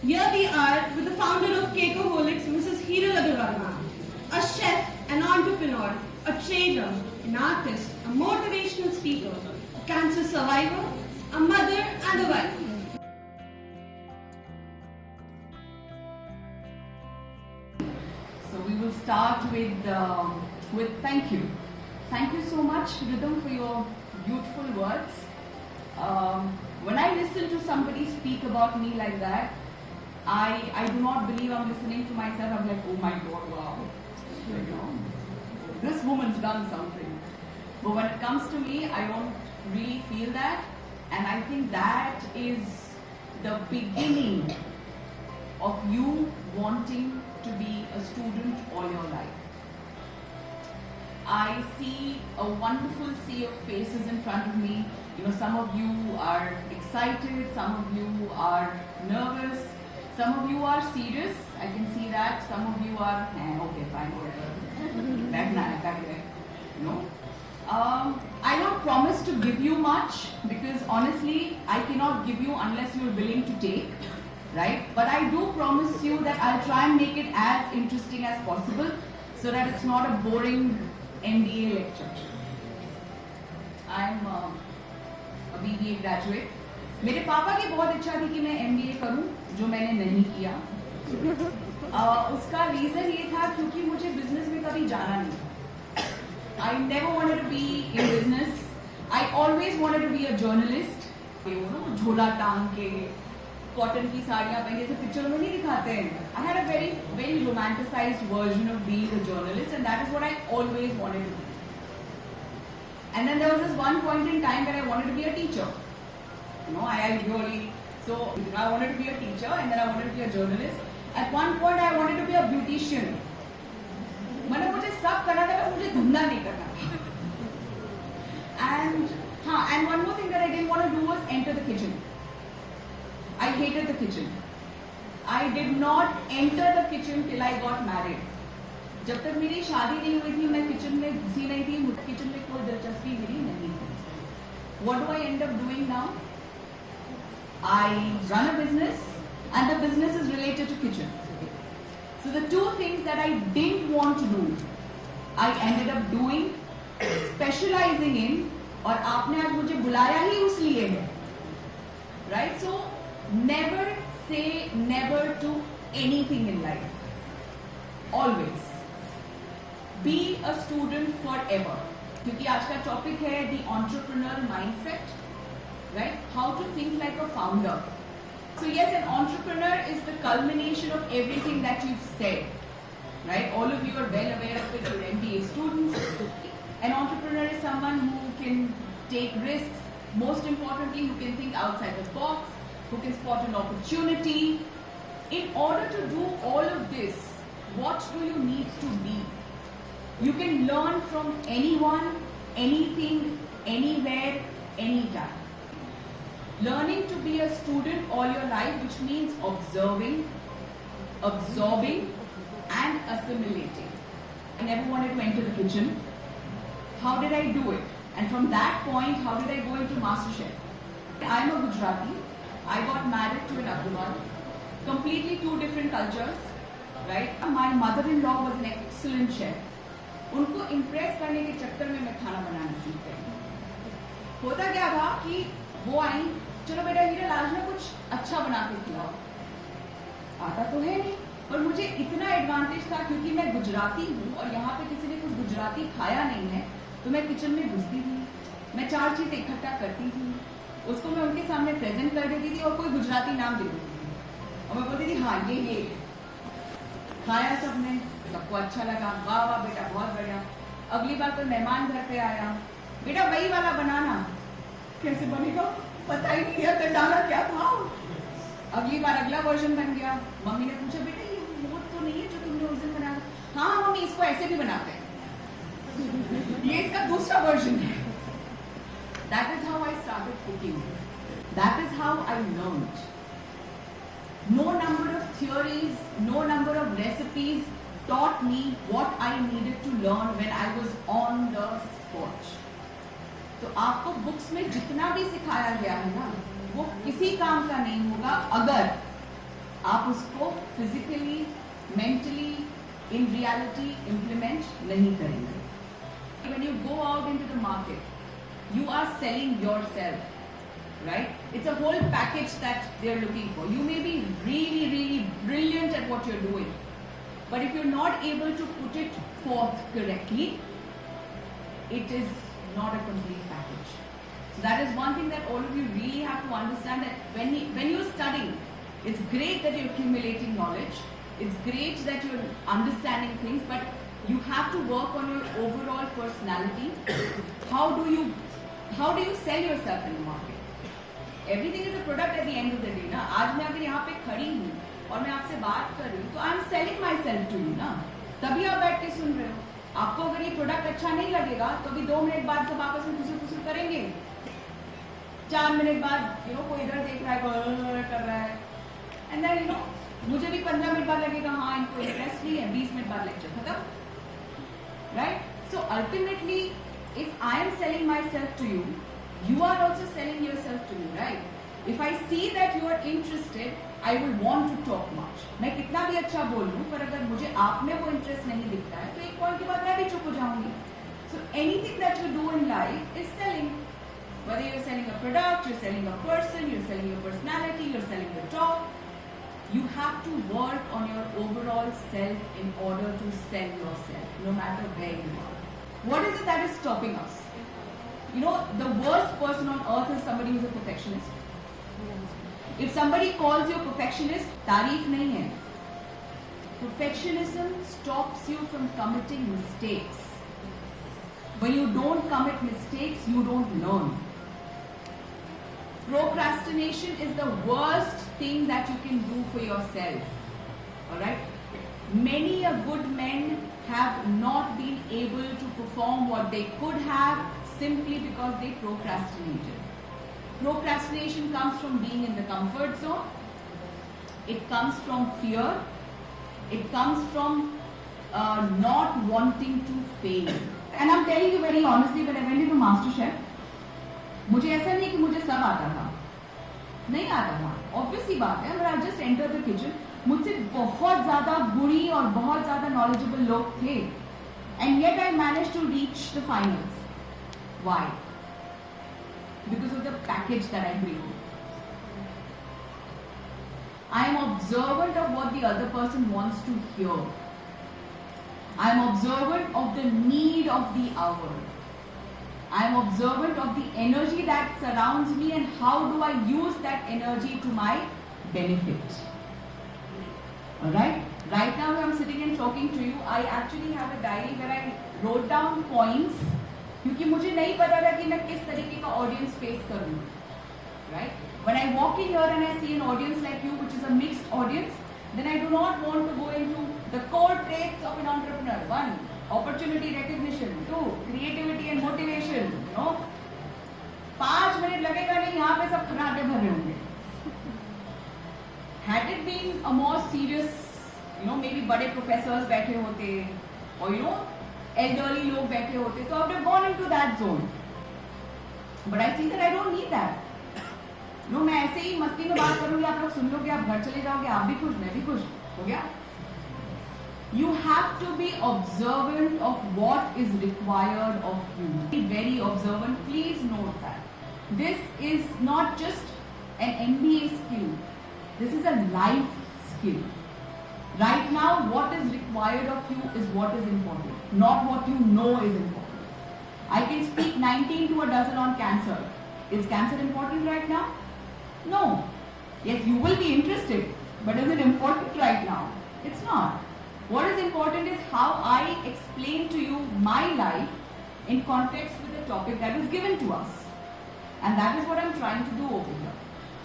Here we are with the founder of Cakeaholics, Mrs. Hiral Agarwal, a chef, an entrepreneur, a trader, an artist, a motivational speaker, a cancer survivor, a mother and a wife. So we will start with thank you. Thank you so much, Rhythm, for your beautiful words. When I listen to somebody speak about me like that, I do not believe I'm listening to myself. I'm like, oh my God, wow. You know, this woman's done something. But when it comes to me, I don't really feel that. And I think that is the beginning of you wanting to be a student all your life. I see a wonderful sea of faces in front of me. You know, some of you are excited, some of you are nervous, some of you are serious. I can see that. Some of you are, okay, fine, whatever. No. I don't promise to give you much because honestly, I cannot give you unless you're willing to take, right? But I do promise you that I'll try and make it as interesting as possible so that it's not a boring MBA lecture. I'm a BBA graduate. मेरे पापा की बहुत इच्छा थी कि मैं MBA करूं, जो मैंने नहीं किया। उसका रीजन ये था क्योंकि मुझे बिजनेस में कभी जाना नहीं। I never wanted to be in business. I always wanted to be a journalist. झोला टांग के, कॉटन की साड़ियां पहन जैसे पिक्चरों में नहीं दिखाते हैं. I had a very romanticized version of being a journalist, and that is what I always wanted to be. And then there was this one point in time where I wanted to be a teacher. You know, I wanted to be a teacher, and then I wanted to be a journalist. At one point, I wanted to be a beautician. मैंने मुझे सब करना था, बस मुझे धंधा नहीं करना था. And one more thing that I didn't want to do was enter the kitchen. I hated the kitchen. I did not enter the kitchen till I got married. जब तक मेरी शादी नहीं हुई थी, मैं किचन में घुसी नहीं थी, मुझे किचन में कोई दिलचस्पी मेरी नहीं थी. What do I end up doing now? I run a business, and the business is related to kitchen. So the two things that I didn't want to do, I ended up doing, specializing in, और आपने आज मुझे बुलाया ही उस लिए है, right? So never say never to anything in life. Always be a student forever. क्योंकि आज का टॉपिक है the entrepreneur mindset, right? How to think like a founder. So yes, an entrepreneur is the culmination of everything that you've said, right? All of you are well aware of it. You're MBA students. An entrepreneur is someone who can take risks. Most importantly, who can think outside the box, who can spot an opportunity. In order to do all of this, what do you need to be? You can learn from anyone, anything, anywhere, anytime. Learning to be a student all your life, which means observing, absorbing, and assimilating. I never wanted to enter the kitchen. How did I do it? And from that point, how did I go into MasterChef? I'm a Gujarati. I got married to an Agarwal. Completely two different cultures, right? My mother-in-law was an excellent chef. उनको impress करने के चक्कर में मैं खाना बनाना सीख गई. होता क्या था कि वो आई, चलो बेटा हीरा आज ना कुछ अच्छा बना के खिलाओ. आता तो है नहीं, पर मुझे इतना एडवांटेज था क्योंकि मैं गुजराती हूँ और यहाँ पे किसी ने कुछ गुजराती खाया नहीं है, तो मैं किचन में घुसती थी, मैं 4 चीजें इकट्ठा करती थी, उसको मैं उनके सामने प्रेजेंट कर देती थी और कोई गुजराती नाम दे देती थी और मैं बोलती थी हाँ ये खाया सबने, सबको अच्छा लगा, वाह वाह बेटा बहुत बढ़िया. अगली बार कोई मेहमान घर पे आया, बेटा वही वाला बनाना. कैसे बनेगा पता ही नहीं है, तो डाला क्या था. अगली बार अगला वर्जन बन गया. मम्मी ने पूछा बेटा ये वो तो नहीं है जो तुमने उस दिन बनाया. हाँ मम्मी इसको ऐसे भी बनाते हैं, ये इसका दूसरा वर्जन है. That is how I started cooking. That is how I learned. No number of theories, no number of recipes taught me what I needed to learn when I was on the spot. तो आपको books में जितना भी सिखाया गया है ना, वो किसी काम का नहीं होगा अगर आप उसको physically, mentally, in reality implement नहीं करेंगे. When you go out into the market, you are selling yourself, right? It's a whole package that they're looking for. You may be really, really brilliant at what you're doing, but if you're not able to put it forth correctly, it is not a complete package. So that is one thing that all of you really have to understand, that when you're studying, it's great that you're accumulating knowledge, it's great that you're understanding things, but you have to work on your overall personality. How do you sell yourself in the market? Everything is a product at the end of the day, ना. आज मैं अगर यहाँ पे खड़ी हूँ और मैं आपसे बात कर रही हूँ तो I am selling myself to you ना, तभी आप बैठ के सुन रहे हो. आपको अगर ये प्रोडक्ट अच्छा नहीं लगेगा तो अभी 2 मिनट बाद सब आपस में खुसुर करेंगे, 4 मिनट बाद कोई इधर देख रहा है, कर रहा है, एंड देन मुझे भी 15 मिनट बाद लगेगा हाँ इनको इंटरेस्ट नहीं है, 20 मिनट बाद लेक्चर खत्म, right? So ultimately if I am selling myself to you, you are also selling yourself to me, right? If I see that you are interested, I will want to talk much. मैं कितना भी अच्छा बोल लूं, पर अगर मुझे आप में वो इंटरेस्ट नहीं दिखता है तो एक पॉइंट के बाद मैं भी चुप हो जाऊंगी. So anything that you do in life is selling. Whether you're selling a product, you're selling a person, you're selling your personality, you're selling your talk, you have to work on your overall self in order to sell yourself, no matter where you are. What is it that is stopping us? The worst person on earth is somebody who's a perfectionist. If somebody calls you a perfectionist, तारीफ नहीं है. Perfectionism stops you from committing mistakes. When you don't commit mistakes, you don't learn. Procrastination is the worst thing that you can do for yourself. Alright? Many a good men have not been able to perform what they could have simply because they procrastinated. Procrastination comes from being in the comfort zone. It comes from fear. It comes from not wanting to fail. And I'm telling you very honestly, when I went into MasterChef, मुझे ऐसा नहीं कि मुझे सब आता था, नहीं आता था. Obvious ही बात है, I just entered the kitchen. मुझसे बहुत ज़्यादा बुरी और बहुत ज़्यादा knowledgeable लोग थे, and yet I managed to reach the finals. Why? Because of the package that I bring. I am observant of what the other person wants to hear. I am observant of the need of the hour. I am observant of the energy that surrounds me and how do I use that energy to my benefit. Alright? Right now I'm sitting and talking to you. I actually have a diary where I wrote down points, क्योंकि मुझे नहीं पता था कि मैं किस तरीके का ऑडियंस फेस करूँ, right? When I walk in here and I see an audience like you, which is a mixed audience, then I do not want to go into the core traits of an entrepreneur. 1, opportunity recognition. 2, creativity and motivation. 5 minute लगेगा नहीं, यहाँ पे सब खराटे भरे होंगे. Had it been a more serious, maybe बड़े professors बैठे होते, or elderly लोग बैठे होते, तो I would have gone into that zone. But I see that I don't need that. मैं ऐसे ही मस्ती में बात करूंगी, आप लोग सुन लोगे, आप घर चले जाओगे, आप भी खुश, मैं भी खुश, हो गया. You have to be observant of what is required of you. Be very observant. Please note that this is not just an MBA skill. This is a life skill. Right now, what is required of you is what is important, not what you know is important. I can speak 19 to a dozen on cancer. Is cancer important right now? No. Yes, you will be interested, but is it important right now? It's not. What is important is how I explain to you my life in context with the topic that is given to us. And that is what I'm trying to do over here.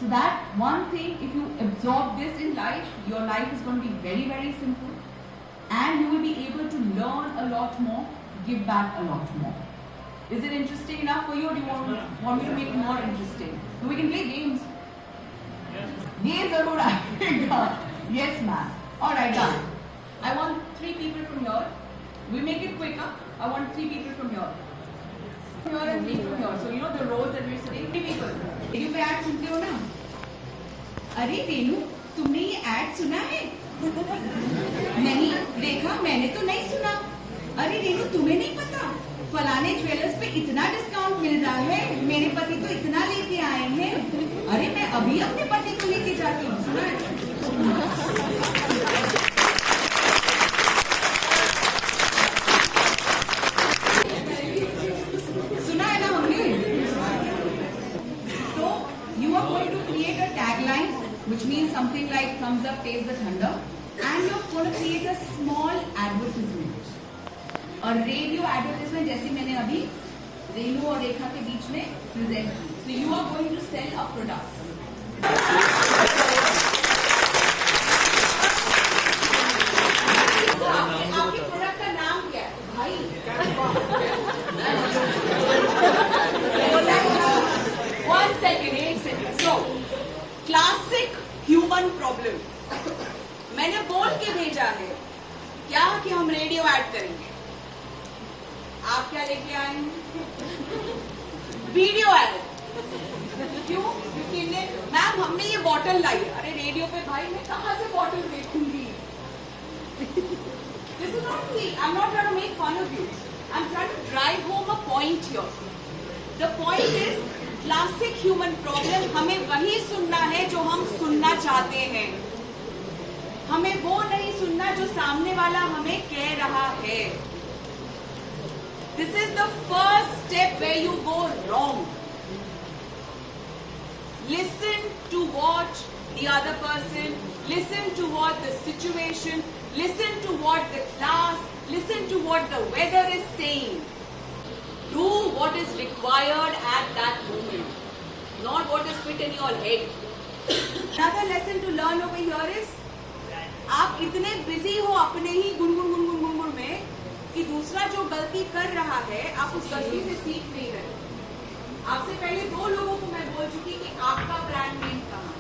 So that one thing, if you absorb this in life, your life is going to be very, very simple. And you will be able to learn a lot more, give back a lot more. Is it interesting enough for you, or do you want me to make it more interesting? So we can play games. Yes. Games are good. Yes, ma'am. Alright, done. I want 3 people from here. We make it quicker. I want 3 people from here. Here and 3 from here. So the rows that we're sitting, 3 people. You पे आज सुनते हो ना? अरे वेनु तुमने ये add सुना है? नहीं देखा, मैंने तो नहीं सुना। अरे रेनू, तुम्हें नहीं पता फलाने ज्वेलर्स पे इतना डिस्काउंट मिल रहा है, मेरे पति तो इतना लेके आए हैं। अरे मैं अभी अपने पति को लेके जाती हूँ। सुना है? सुना है ना हमने? तो you are going to create a tagline which means something like thumbs up taste the thunder, and you're going to create a small advertisement, और रेडियो एडवर्टाइजमेंट जैसे मैंने अभी रेनू और रेखा के बीच में प्रेजेंट की। So you are going to sell a product. आपके product का नाम क्या है भाई? वन सेकेंड, एक सेकेंड। सो क्लासिक ह्यूमन प्रॉब्लम मैंने बोल के भेजा है क्या कि हम रेडियो ऐड करेंगे। आप क्या लेके आए हैं? Video add. क्यों? क्योंकि मैम हमने ये बॉटल लाई। अरे रेडियो पे भाई मैं कहाँ से बॉटल देखूंगी? This is not see. I'm not trying to make fun of you. I'm trying to drive home a point here. The point is classic human problem. हमें वही सुनना है जो हम सुनना चाहते हैं। हमें वो नहीं सुनना जो सामने वाला हमें कह रहा है। This is the first step where you go wrong. Listen to what the other person, listen to what the situation, listen to what the class, listen to what the weather is saying. Do what is required at that moment, not what is fit in your head. Another lesson to learn over here is, आप इतने busy हो अपने ही गुनगुन गुनगुन गुनगुन में कि दूसरा जो गलती कर रहा है आप उस गलती से सीख नहीं रहे। आपसे पहले 2 लोगों को मैं बोल चुकी कि आपका ब्रांड नेम कहाँ,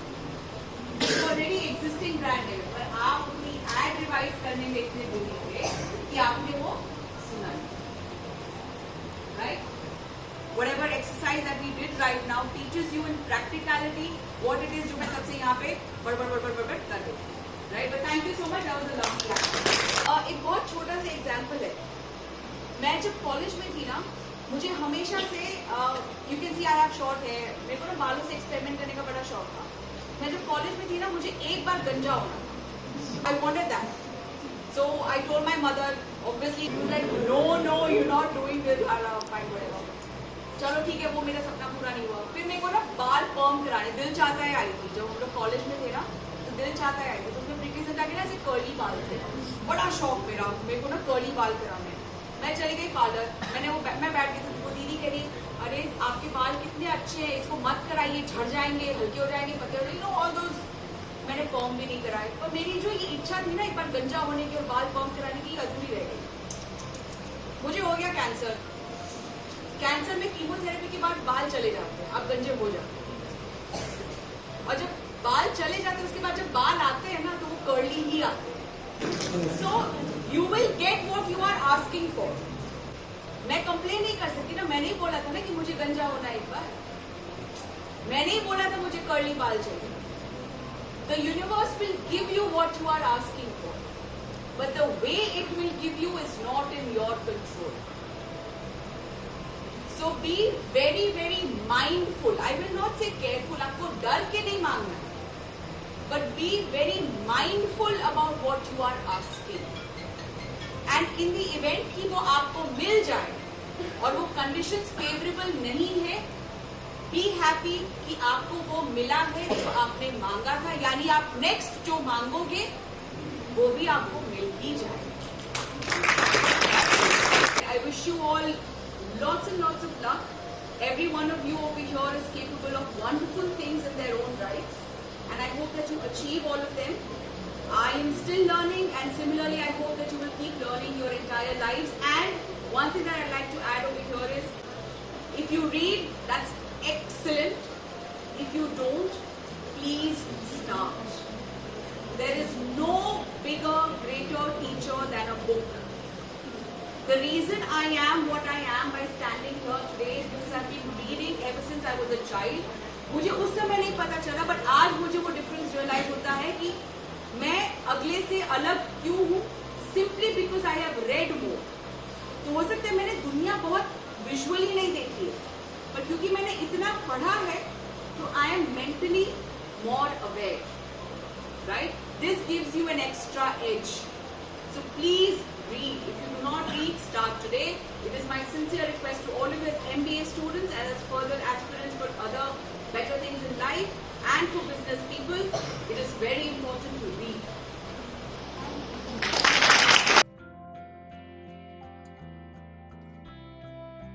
ऑलरेडी एग्जिस्टिंग ब्रांड है, पर आप अपनी एड रिवाइज करने में इतने बिजी थे कि आपने वो सुना नहीं। Right? Whatever exercise that we did right now teaches you in practicality what it is जो मैं सबसे यहाँ पे बड़ कर देती हूँ। Right? But thank you so much. That was a long class. एक बहुत छोटा सा एग्जाम्पल है। मैं जब कॉलेज में थी ना, मुझे हमेशा से you can see I have short hair, मेरे को ना बालों से एक्सपेरिमेंट करने का बड़ा शौक था। मैं जब कॉलेज में थी ना, मुझे एक बार गंजा होना था। I wanted that. So I told my mother, obviously, she was like, no, you're not doing this. Fine, whatever. चलो ठीक है, वो मेरा सपना पूरा नहीं हुआ। फिर मेरे को ना बाल पर्म कराने दिल चाहता है आई थी। जब हम लोग कॉलेज में थे ना, तो दिल चाहता है आई थी, तो उसमें प्रीति से जाके ना ऐसे कर्ली बाल थे। बड़ा शौक मेरे को ना कर्ली बाल कराने। मैं चली गई पार्लर, मैं बैठ गई, तो वो दीदी कह रही, अरे आपके बाल कितने अच्छे हैं, इसको मत कराइए, झड़ जाएंगे, हल्के हो जाएंगे, पतले हो जाएंगे, ऑल दोस। मैंने पर्म भी नहीं कराए, पर मेरी जो ये इच्छा थी ना एक बार गंजा होने की और बाल पर्म कराने की, अधूरी रह गई। मुझे हो गया कैंसर में कीमोथेरेपी के बाद बाल चले जाते हैं, आप गंजे हो जाते हैं, और जब बाल चले जाते हैं उसके बाद जब बाल आते हैं ना, तो वो कर्ली ही आते हैं। So you will get what you are asking for. मैं कंप्लेन नहीं कर सकती ना, मैंने ही बोला था ना कि मुझे गंजा होना एक बार, मैंने ही बोला था मुझे कर्ली बाल चाहिए। The universe will give you what you are asking for, but the way it will give you is not in your control. So be very, very mindful. I will not say careful. आपको डर के नहीं मांगना है, but be very mindful about what you are asking. And in the event कि वो आपको मिल जाए और वो conditions favorable नहीं है, be happy कि आपको वो मिला है जो आपने मांगा था, यानी आप next जो मांगोगे वो भी आपको मिल ही जाए। I wish you all lots and lots of luck. Every one of you over here is capable of wonderful things in their own rights, and I hope that you achieve all of them. I am still learning, and similarly I hope that you will keep learning your entire lives. And one thing that I'd like to add over here is, if you read, that's excellent. If you don't, please start. There is no bigger, greater teacher than a book. The reason I am what I am by standing here today is because I've been reading ever since I was a child. मुझे उस समय नहीं पता चला, but आज मुझे वो difference realise होता है कि मैं अगले से अलग क्यों हूँ, simply because I have read मोर. तो हो सकता है मैंने दुनिया बहुत विजुअली नहीं देखी है, पर क्योंकि मैंने इतना पढ़ा है तो I am mentally more aware, right? This gives you an extra edge. So please read. If you do not read, start today. It is my sincere request to all of you as MBA students and as further aspirants for other better things in life and for business people. It is very important to read.